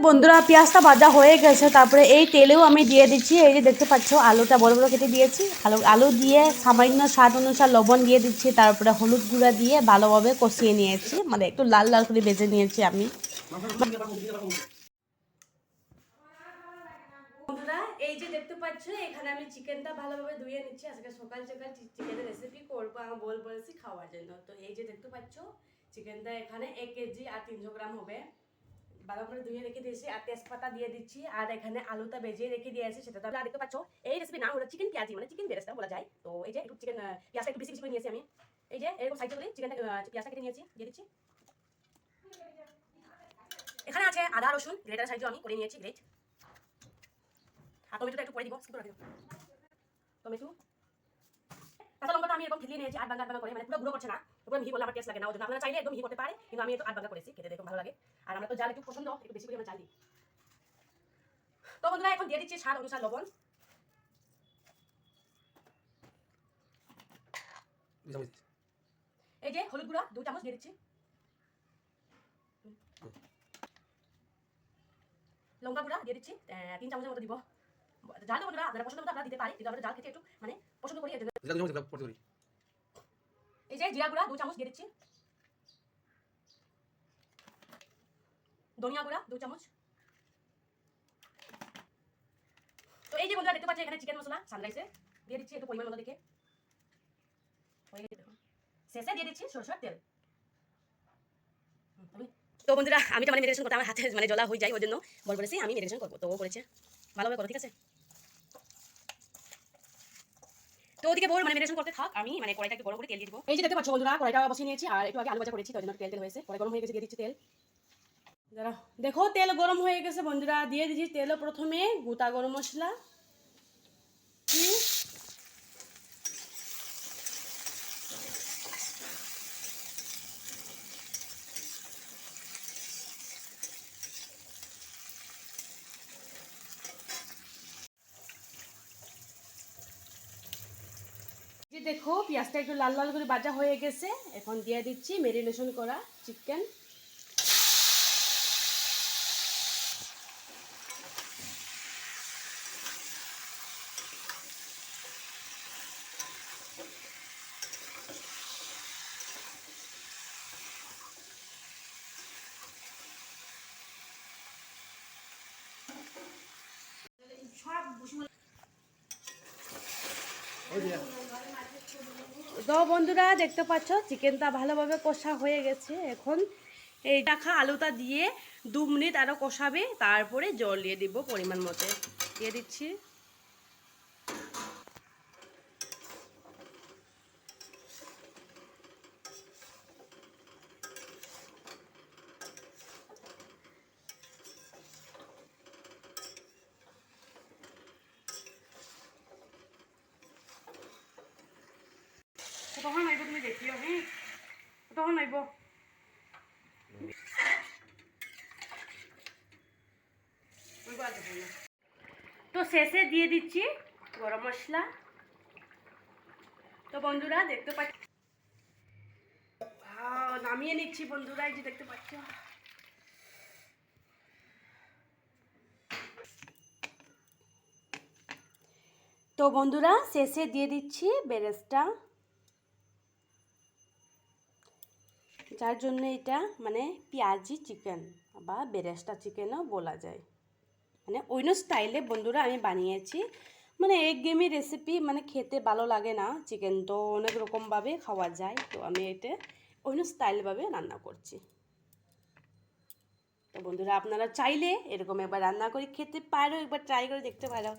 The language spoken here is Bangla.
বন্ধুরা পেঁয়াজটা ভাজা হয়ে গেছে, তারপরে এই তেলেও আমি দিয়ে দিচ্ছি। এই যে দেখতে পাচ্ছ আলুটা বড় বড় কেটে দিয়েছি। আলু দিয়ে সামান্য স্বাদ অনুসার লবণ দিয়ে দিচ্ছি, তারপরে হলুদ গুঁড়া দিয়ে ভালোভাবে কষিয়ে নিয়েছি, মানে একটু লাল লাল করে ভেজে নিয়েছি আমি। বন্ধুরা এই যে দেখতে পাচ্ছ এখানে আমি চিকেনটা ভালোভাবে ধুয়ে নিচ্ছি। আজকে সকাল সকাল চিকেনের রেসিপি করবো, আমি বলেছি খাওয়ার জন্য। তো এই যে দেখতে পাচ্ছ চিকেনটা এখানে 1 কেজি আর 300 গ্রাম হবে, ভালো করে ধুয়ে রেখে দিয়েছি। আর তেজপাতা দিয়ে দিচ্ছি, আর এখানে আলুটা ভেজে রেখে দিয়েছি সেটা তো দেখতে পাচ্ছ। এই রেসিপি নাম হলো চিকেন পেঁয়াজি, মানে চিকেন বেরেস্তা বলা যায়। তো এই যে একটু চিকেন পেঁয়াজটা একটু বেশি বেশি করে নিয়েছি আমি। এই যে এরকম সাইজ করে চিকেনটা পেঁয়াজটা কেটে নিয়েছি, দিয়ে দিচ্ছি। এখানে আছে আদা রসুন গ্রেটার সাইজও আমি করে নিয়েছি গ্রেট। আর টমেটোটা একটু পরে দিব, স্কিপ করে দিব। টমেটো কাঁচা লঙ্কাটা আমি এরকম ফেলিয়ে নিয়েছি 8 ভাঙা করে, মানে পুরো গুঁড়ো করছে না। পুরো মিহি করলে আমার টেস্ট লাগে না, ওই জন্য আপনারা চাইলে একদম মিহি করতে পারে, কিন্তু আমি একটু 8 ভাঙা করেছি, খেতে দেখুন ভালো লাগে। আর আমরা তো জাল একটু পছন্দ, একটু বেশি করে আমরা জাল দিই। তো বন্ধুরা এখন দিয়ে দিচ্ছি স্বাদ অনুসার লবণ। এই যে হলুদ গুঁড়া 2 চামচ দিয়ে দিচ্ছি। লঙ্কা গুঁড়া দিয়ে দিচ্ছি 3 চামচের মতো দিব। জাল তো বন্ধুরা আপনারা পছন্দ মতো আপনারা দিতে পারে, কিন্তু আমরা জাল খেতে একটু মানে পছন্দ করি। এই যে জিরা গুঁড়া 2 চামচ দিয়ে দিচ্ছি। ধনিয়া গুঁড়া 2 চামচ। তো এই যে বন্ধুরা দেখতে পাচ্ছেন এখানে চিকেন মশলা সানরাইসে দিয়ে দিচ্ছি একটু পরিমাণ মতো দেখে। শেষে দিয়ে দিচ্ছি সরষের তেল। তো বন্ধুরা আমি তো মানে মেডিটেশন করতে আমার হাতে মানে জ্বলা হয়ে যায়, ওই জন্য বলেছি আমি মেডিটেশন করবো। তো ও করেছে, ভালোভাবে করো, ঠিক আছে? তো ওদিকে বল মানে মেডিটেশন করতে থাক, আমি মানে কড়াইটা একটু গরম করে তেল দিয়ে দিব। এই যে দেখতে পাচ্ছ বন্ধুরা কড়াইটা বসিয়ে নিয়েছি, আর একটু আগে আলু ভাজা করেছি, তো জন্য তেল হয়েছে। কড়াই গরম হয়ে গেছে, দিয়ে দিচ্ছি তেল। যারা দেখো তেল গরম হয়ে গেছে বন্ধুরা, দিয়ে দিচ্ছি তেলও প্রথমে গোটা গরম মশলা। যে দেখো পেঁয়াজটা একটু লাল লাল করে ভাজা হয়ে গেছে, এখন দিয়ে দিচ্ছি ম্যারিনেশন করা চিকেন। তো বন্ধুরা দেখতে পাচ্ছ চিকেনটা ভালোভাবে কষা হয়ে গেছে। এখন এই রাখা আলুটা দিয়ে 2 মিনিট আরও কষাবে, তারপরে জল দিয়ে দিব পরিমাণ মতো, দিয়ে দিচ্ছি। তখন আইব, তুমি দেখিও, হ্যাঁ তখন আইব। তো শেষে দিয়ে দিচ্ছি গরম মশলা। তো বন্ধুরা দেখতে পাচ্ছ নামিয়ে নিচ্ছি বন্ধুরা, এই যে দেখতে পাচ্ছ। তো বন্ধুরা শেষে দিয়ে দিচ্ছি বেরেস্তা, যার জন্য এটা মানে পেঁয়াজি চিকেন বা বেরেস্তা চিকেনও বলা যায়। মানে অন্য স্টাইলে বন্ধুরা আমি বানিয়েছি, মানে একঘেয়েমি রেসিপি মানে খেতে ভালো লাগে না। চিকেন তো অনেক রকমভাবে খাওয়া যায়, তো আমি এটা অন্য স্টাইলভাবে রান্না করছি। তো বন্ধুরা আপনারা চাইলে এরকম একবার রান্না করে খেতে পারো, একবার ট্রাই করে দেখতে পারো।